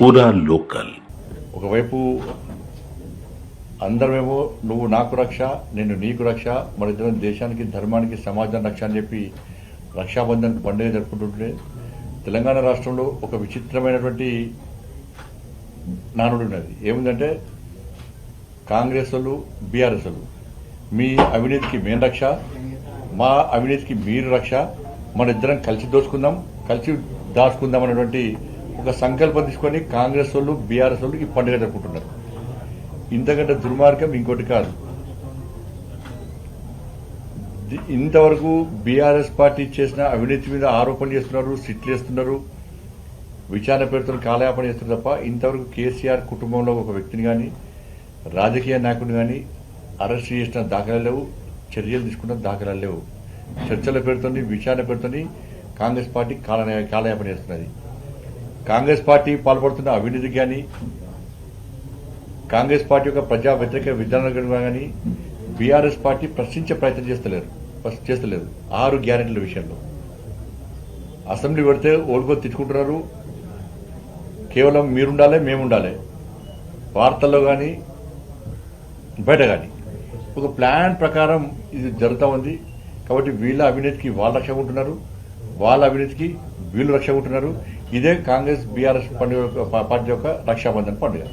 పూరా లోకల్. ఒకవైపు అందరమేమో నువ్వు నాకు రక్ష, నేను నీకు రక్ష, మరిద్దరం దేశానికి ధర్మానికి సమాజం రక్ష అని చెప్పి రక్షాబంధన్ పండుగ జరుపుకుంటుంటే తెలంగాణ రాష్ట్రంలో ఒక విచిత్రమైనటువంటి నానుడు ఉన్నది. ఏముందంటే కాంగ్రెస్ వాళ్ళు, బీఆర్ఎస్ వాళ్ళు మీ అవినీతికి మేము రక్ష, మా అవినీతికి మీరు రక్ష, మన ఇద్దరం కలిసి దోచుకుందాం, కలిసి దాచుకుందాం అనేటువంటి ఒక సంకల్పం తీసుకొని కాంగ్రెస్ వాళ్ళు, బీఆర్ఎస్ వాళ్ళు ఈ పండుగ జరుపుకుంటున్నారు. ఇంతకంటే దుర్మార్గం ఇంకోటి కాదు. ఇంతవరకు బీఆర్ఎస్ పార్టీ చేసిన అవినీతి మీద ఆరోపణలు చేస్తున్నారు, సిట్లు వేస్తున్నారు, విచారణ పేరుతో కాలయాపన చేస్తున్నారు తప్ప ఇంతవరకు కేసీఆర్ కుటుంబంలో ఒక వ్యక్తిని కానీ, రాజకీయ నాయకుడిని కానీ అరెస్ట్ చేసిన దాఖలాలు లేవు, చర్యలు తీసుకున్న దాఖలాలు లేవు. చర్చల పేరుతో, విచారణ పేరుతో కాంగ్రెస్ పార్టీ కాలయాపన చేస్తున్నది. కాంగ్రెస్ పార్టీ పాల్పడుతున్న అవినీతికి కానీ, కాంగ్రెస్ పార్టీ యొక్క ప్రజా వ్యతిరేక విధానాలు కానీ బీఆర్ఎస్ పార్టీ ప్రశ్నించే ప్రయత్నం చేస్తలేదు. 6 గ్యారెంటీల విషయంలో అసెంబ్లీ పెడితే ఓడిపోయి తిట్టుకుంటున్నారు. కేవలం మీరుండాలి, మేముండాలి, వార్తల్లో కానీ బయట కానీ ఒక ప్లాన్ ప్రకారం ఇది జరుగుతూ ఉంది. కాబట్టి వీళ్ళ అవినీతికి వాళ్ళు రక్ష ఉంటున్నారు, వాళ్ళ అవినీతికి వీళ్ళు రక్ష ఉంటున్నారు. ఇదే కాంగ్రెస్ బీఆర్ఎస్ పండుగ పార్టీ యొక్క రక్షాబంధన్ పండుగ.